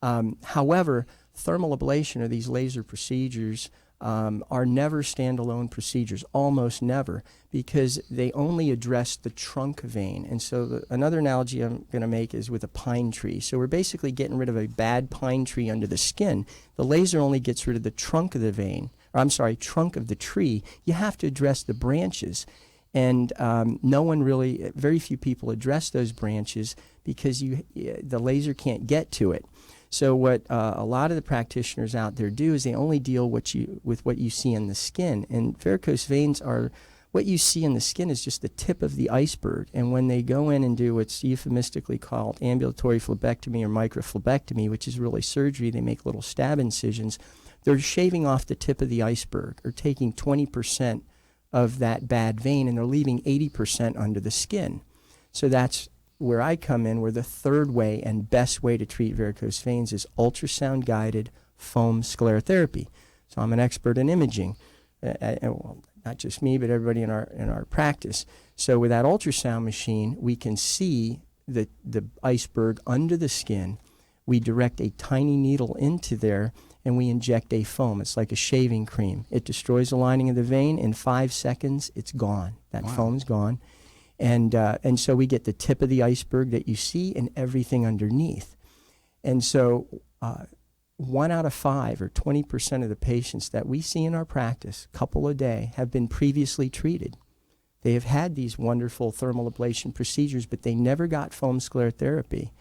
However, thermal ablation, or these laser procedures, are never standalone procedures, almost never, because they only address the trunk vein. And so another analogy I'm going to make is with a pine tree. So we're basically getting rid of a bad pine tree under the skin. The laser only gets rid of the trunk of the vein, or I'm sorry, trunk of the tree. You have to address the branches. And very few people address those branches because the laser can't get to it. So what a lot of the practitioners out there do is they only deal with what you see in the skin. And varicose veins what you see in the skin is just the tip of the iceberg. And when they go in and do what's euphemistically called ambulatory phlebectomy or microphlebectomy, which is really surgery, they make little stab incisions, they're shaving off the tip of the iceberg, or taking 20% of that bad vein, and they're leaving 80% under the skin. So that's where I come in, where the third way and best way to treat varicose veins is ultrasound-guided foam sclerotherapy. So I'm an expert in imaging, well, not just me, but everybody in our practice. So with that ultrasound machine, we can see the iceberg under the skin. We direct a tiny needle into there, and we inject a foam. It's like a shaving cream. It destroys the lining of the vein. In 5 seconds, it's gone. That foam's gone. And so we get the tip of the iceberg that you see and everything underneath. And so 1 out of 5, or 20% of the patients that we see in our practice, couple a day, have been previously treated. They have had these wonderful thermal ablation procedures, but they never got foam sclerotherapy.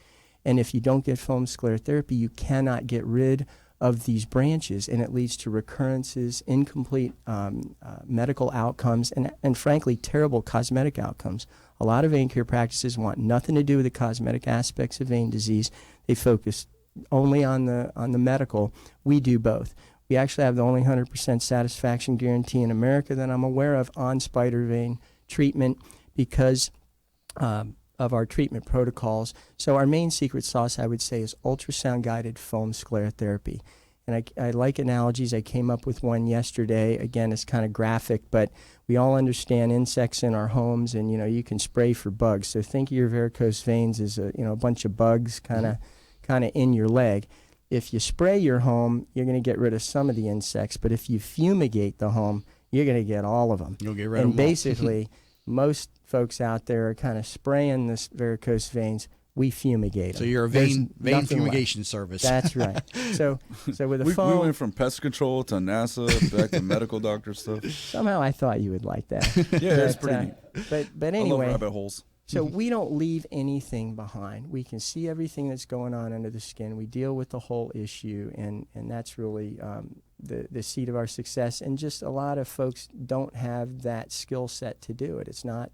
And if you don't get foam sclerotherapy, you cannot get rid of these branches, and it leads to recurrences, incomplete medical outcomes, and frankly, terrible cosmetic outcomes. A lot of vein care practices want nothing to do with the cosmetic aspects of vein disease. They focus only on the medical. We do both. We actually have the only 100% satisfaction guarantee in America that I'm aware of on spider vein treatment because of our treatment protocols. So our main secret sauce, I would say, is ultrasound-guided foam sclerotherapy. And I like analogies. I came up with one yesterday. Again, it's kind of graphic, but we all understand insects in our homes, and you can spray for bugs. So think of your varicose veins as a bunch of bugs kind of in your leg. If you spray your home, you're going to get rid of some of the insects, but if you fumigate the home, you're going to get all of them. You'll get rid of them. And basically, most folks out there are kind of spraying this varicose veins. We fumigate them. So you're a vein fumigation service. That's right. So with a we foam, went from pest control to NASA back to medical doctor stuff. Somehow I thought you would like that. Yeah, it's pretty neat. But anyway, I love rabbit holes. So we don't leave anything behind. We can see everything that's going on under the skin. We deal with the whole issue, and that's really the seed of our success. And just a lot of folks don't have that skill set to do it. It's not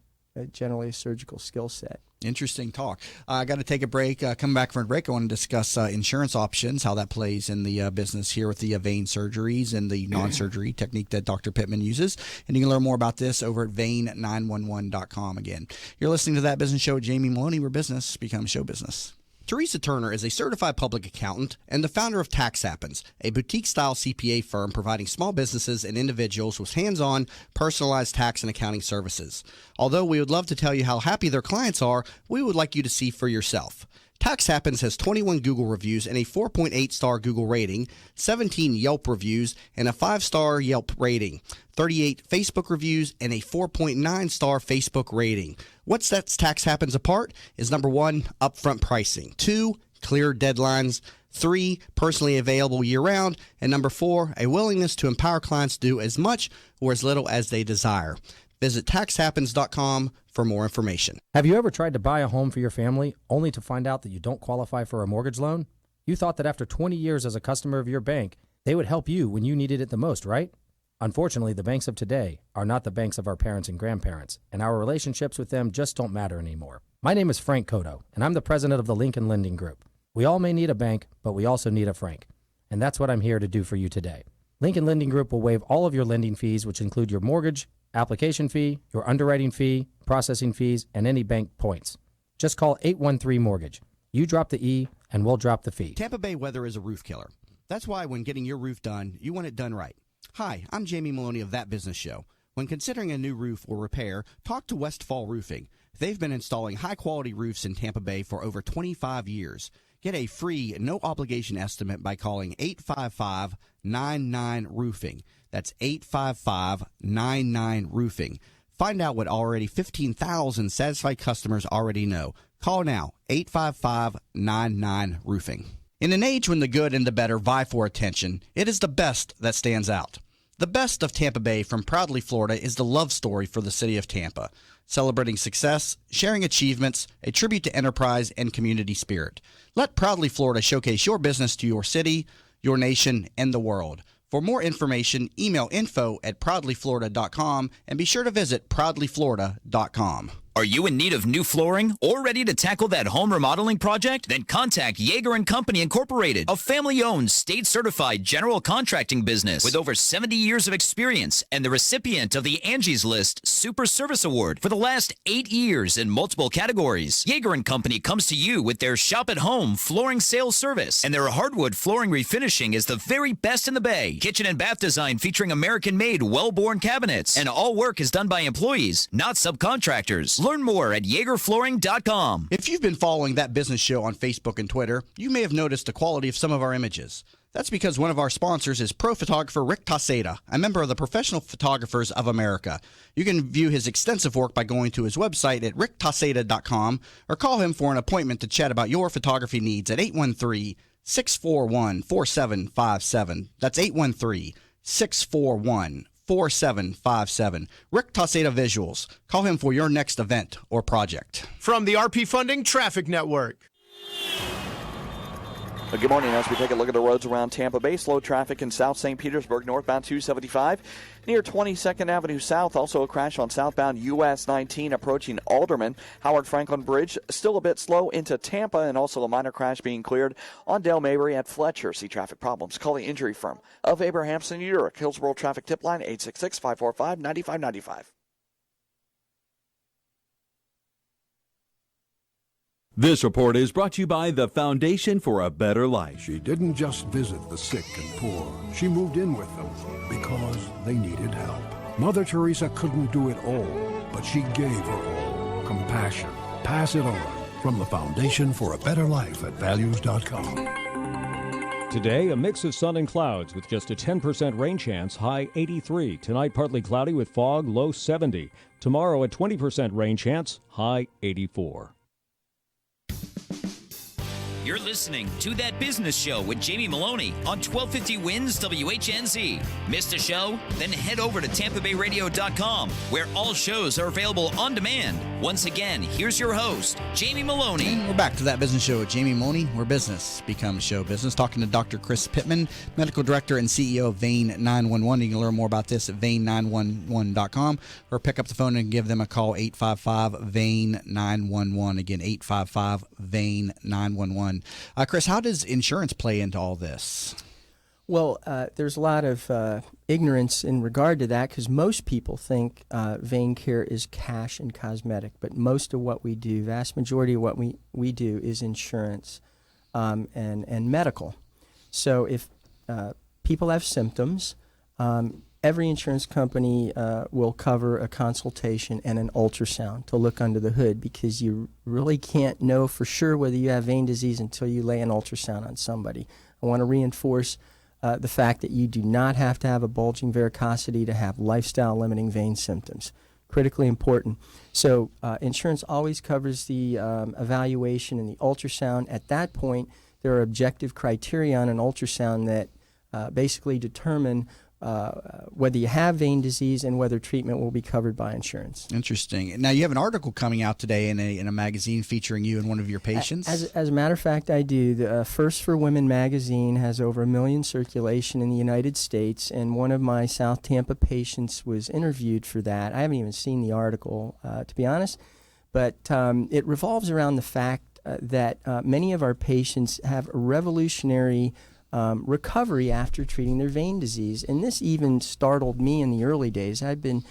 generally a surgical skill set. Interesting talk. I got to take a break. Come back from a break. I want to discuss insurance options, how that plays in the business here with the vein surgeries and the non-surgery technique that Dr. Pittman uses. And you can learn more about this over at vein911.com. Again, you're listening to That Business Show with Jamie Maloney, where business becomes show business. Teresa Turner is a certified public accountant and the founder of Tax Happens, a boutique-style CPA firm providing small businesses and individuals with hands-on, personalized tax and accounting services. Although we would love to tell you how happy their clients are, we would like you to see for yourself. Tax Happens has 21 Google reviews and a 4.8-star Google rating, 17 Yelp reviews, and a 5-star Yelp rating, 38 Facebook reviews, and a 4.9-star Facebook rating. What sets Tax Happens apart is number 1, upfront pricing, 2, clear deadlines, 3, personally available year-round, and number 4, a willingness to empower clients to do as much or as little as they desire. Visit taxhappens.com for more information. Have you ever tried to buy a home for your family only to find out that you don't qualify for a mortgage loan? You thought that after 20 years as a customer of your bank, they would help you when you needed it the most, right? Unfortunately, the banks of today are not the banks of our parents and grandparents, and our relationships with them just don't matter anymore. My name is Frank Cotto, and I'm the president of the Lincoln Lending Group. We all may need a bank, but we also need a Frank, and that's what I'm here to do for you today. Lincoln Lending Group will waive all of your lending fees, which include your mortgage, application fee, your underwriting fee, processing fees, and any bank points. Just call 813-MORTGAGE. You drop the E, and we'll drop the fee. Tampa Bay weather is a roof killer. That's why when getting your roof done, you want it done right. Hi, I'm Jamie Maloney of That Business Show. When considering a new roof or repair, talk to Westfall Roofing. They've been installing high-quality roofs in Tampa Bay for over 25 years. Get a free, no-obligation estimate by calling 855-99-ROOFING. That's 855-99-ROOFING. Find out what already 15,000 satisfied customers already know. Call now, 855-99-ROOFING. In an age when the good and the better vie for attention, it is the best that stands out. The best of Tampa Bay from Proudly Florida is the love story for the city of Tampa, celebrating success, sharing achievements, a tribute to enterprise and community spirit. Let Proudly Florida showcase your business to your city, your nation, and the world. For more information, email info@proudlyflorida.com and be sure to visit proudlyflorida.com. Are you in need of new flooring or ready to tackle that home remodeling project? Then contact Yeager & Company Incorporated, a family-owned, state-certified general contracting business with over 70 years of experience and the recipient of the Angie's List Super Service Award for the last 8 years in multiple categories. Yeager & Company comes to you with their shop-at-home flooring sales service, and their hardwood flooring refinishing is the very best in the Bay. Kitchen and bath design featuring American-made, well-born cabinets, and all work is done by employees, not subcontractors. Learn more at YeagerFlooring.com. If you've been following That Business Show on Facebook and Twitter, you may have noticed the quality of some of our images. That's because one of our sponsors is pro photographer Rick Taseda, a member of the Professional Photographers of America. You can view his extensive work by going to his website at ricktaseda.com or call him for an appointment to chat about your photography needs at 813-641-4757. That's 813-641-4757. Rick Taseda Visuals. Call him for your next event or project. From the RP Funding Traffic Network. Good morning. As we take a look at the roads around Tampa Bay, slow traffic in South St. Petersburg, northbound 275 near 22nd Avenue South. Also a crash on southbound US 19 approaching Alderman. Howard Franklin Bridge still a bit slow into Tampa, and also a minor crash being cleared on Dale Mabry at Fletcher. See traffic problems. Call the injury firm of Abrahamson, New York. Hillsborough traffic tip line 866-545-9595. This report is brought to you by the Foundation for a Better Life. She didn't just visit the sick and poor. She moved in with them because they needed help. Mother Teresa couldn't do it all, but she gave her all. Compassion. Pass it on. From the Foundation for a Better Life at values.com. Today, a mix of sun and clouds with just a 10% rain chance, high 83. Tonight, partly cloudy with fog, low 70. Tomorrow, a 20% rain chance, high 84. You're listening to That Business Show with Jamie Maloney on 1250 Wins WHNZ. Missed a show? Then head over to TampaBayRadio.com, where all shows are available on demand. Once again, here's your host, Jamie Maloney. And we're back to That Business Show with Jamie Maloney, where business becomes show business. Talking to Dr. Chris Pittman, Medical Director and CEO of Vein 911. You can learn more about this at vein911.com or pick up the phone and give them a call, 855-VEIN-911. Again, 855-VEIN-911. Chris, how does insurance play into all this? Well, there's a lot of ignorance in regard to that because most people think vein care is cash and cosmetic, but most of what we do, vast majority of what we do is insurance and medical. So if people have symptoms, every insurance company will cover a consultation and an ultrasound to look under the hood because you really can't know for sure whether you have vein disease until you lay an ultrasound on somebody. I want to reinforce the fact that you do not have to have a bulging varicosity to have lifestyle-limiting vein symptoms. Critically important. So insurance always covers the evaluation and the ultrasound. At that point, there are objective criteria on an ultrasound that basically determine whether you have vein disease and whether treatment will be covered by insurance. Interesting. Now, you have an article coming out today in a magazine featuring you and one of your patients. As a matter of fact, I do. The First for Women magazine has over 1 million circulation in the United States, and one of my South Tampa patients was interviewed for that. I haven't even seen the article, to be honest, but it revolves around the fact that many of our patients have a revolutionary recovery after treating their vein disease. And this even startled me in the early days. I've been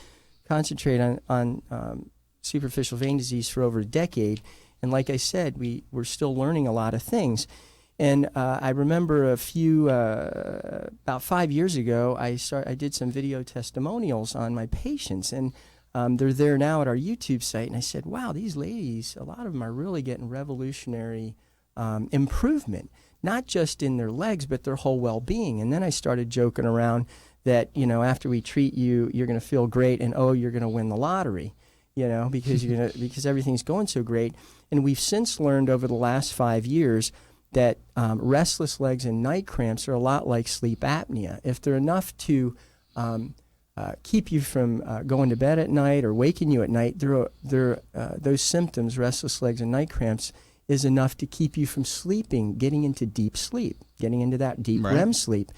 concentrating on superficial vein disease for over a decade. And like I said, we're still learning a lot of things. And I remember about 5 years ago, I did some video testimonials on my patients, and they're there now at our YouTube site. And I said, wow, these ladies, a lot of them are really getting revolutionary improvement, not just in their legs, but their whole well-being. And then I started joking around that, after we treat you, you're going to feel great, and you're going to win the lottery, because because everything's going so great. And we've since learned over the last 5 years that restless legs and night cramps are a lot like sleep apnea. If they're enough to keep you from going to bed at night or waking you at night, those symptoms, restless legs and night cramps, is enough to keep you from sleeping, getting into deep sleep, getting into that deep REM sleep.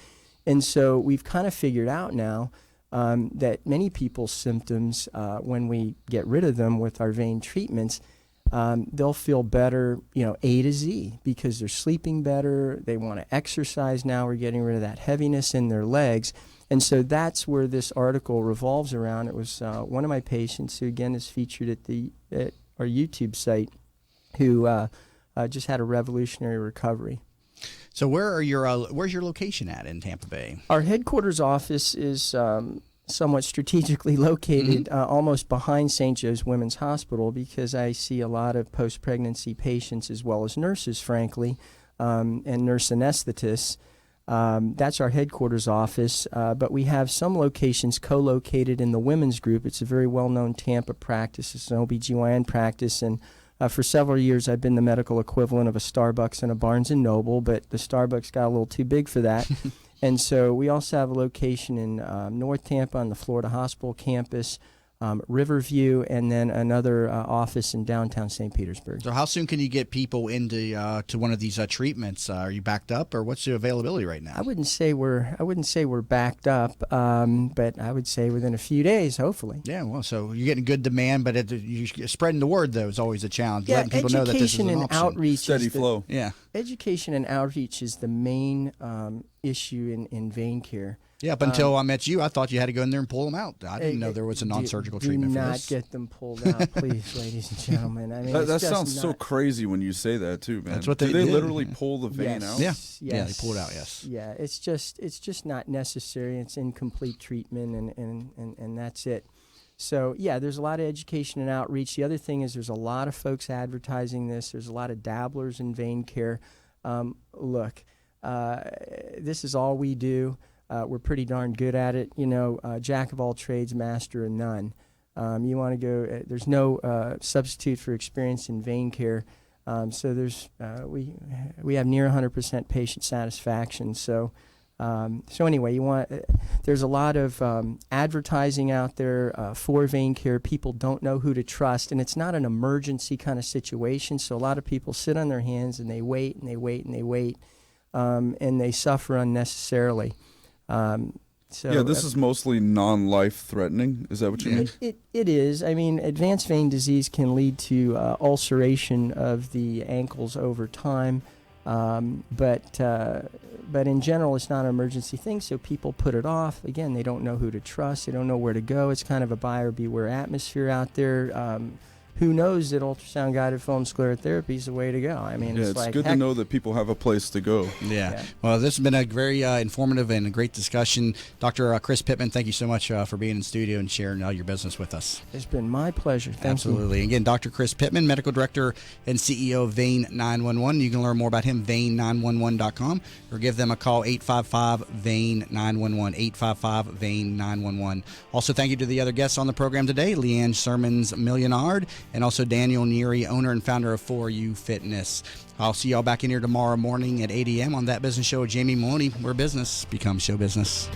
And so we've kind of figured out now that many people's symptoms, when we get rid of them with our vein treatments, they'll feel better, A to Z, because they're sleeping better. They want to exercise now. We're getting rid of that heaviness in their legs. And so that's where this article revolves around. It was one of my patients who, again, is featured at our YouTube site, who just had a revolutionary recovery. So where's your location at in Tampa Bay? Our headquarters office is somewhat strategically located almost behind St. Joe's Women's Hospital, because I see a lot of post-pregnancy patients as well as nurses, frankly, and nurse anesthetists. That's our headquarters office, but we have some locations co-located in the women's group. It's a very well-known Tampa practice. It's an OBGYN practice, and for several years I've been the medical equivalent of a Starbucks and a Barnes & Noble, but the Starbucks got a little too big for that. And so we also have a location in North Tampa on the Florida Hospital campus, Riverview, and then another office in downtown St. Petersburg. So how soon can you get people into to one of these treatments? Are you backed up, or what's the availability right now? I wouldn't say we're backed up, but I would say within a few days, hopefully. Yeah, well, so you're getting good demand, but you're spreading the word, though, is always a challenge. Yeah, letting people know that this is an education and option. outreach, steady flow. Yeah, education and outreach is the main issue in vein care. Yeah, up until I met you, I thought you had to go in there and pull them out. I didn't know there was a non-surgical treatment for this. Do not get them pulled out, please, ladies and gentlemen. I mean, that sounds so crazy when you say that too, man. That's what they do. They did. literally pull the vein out. Yeah, Yes. yeah, they pull it out. Yes. Yeah, it's just not necessary. It's incomplete treatment, and that's it. So yeah, there's a lot of education and outreach. The other thing is there's a lot of folks advertising this. There's a lot of dabblers in vein care. Look, this is all we do. We're pretty darn good at it, jack of all trades, master of none. You want to go, there's no substitute for experience in vein care. So we have near 100% patient satisfaction. So anyway, there's a lot of advertising out there for vein care. People don't know who to trust, and it's not an emergency kind of situation. So a lot of people sit on their hands and they wait and they wait and they wait, and they suffer unnecessarily. This is mostly non-life threatening. Is that what you mean? It is. I mean, advanced vein disease can lead to ulceration of the ankles over time, but in general, it's not an emergency thing. So people put it off. Again, they don't know who to trust. They don't know where to go. It's kind of a buyer beware atmosphere out there. Who knows that ultrasound-guided foam sclerotherapy is the way to go? I mean, it's good to know that people have a place to go. Yeah. Well, this has been a very informative and a great discussion. Dr. Chris Pittman, thank you so much for being in studio and sharing your business with us. It's been my pleasure. Thank you. Absolutely. Again, Dr. Chris Pittman, Medical Director and CEO of Vein 911. You can learn more about him, vein911.com, or give them a call, 855-VEIN-911, 855-VEIN-911. Also, thank you to the other guests on the program today, Leanne Sermons Millionard, and also Daniel Neary, owner and founder of 4U Fitness. I'll see y'all back in here tomorrow morning at 8 a.m. on That Business Show with Jamie Maloney, where business becomes show business.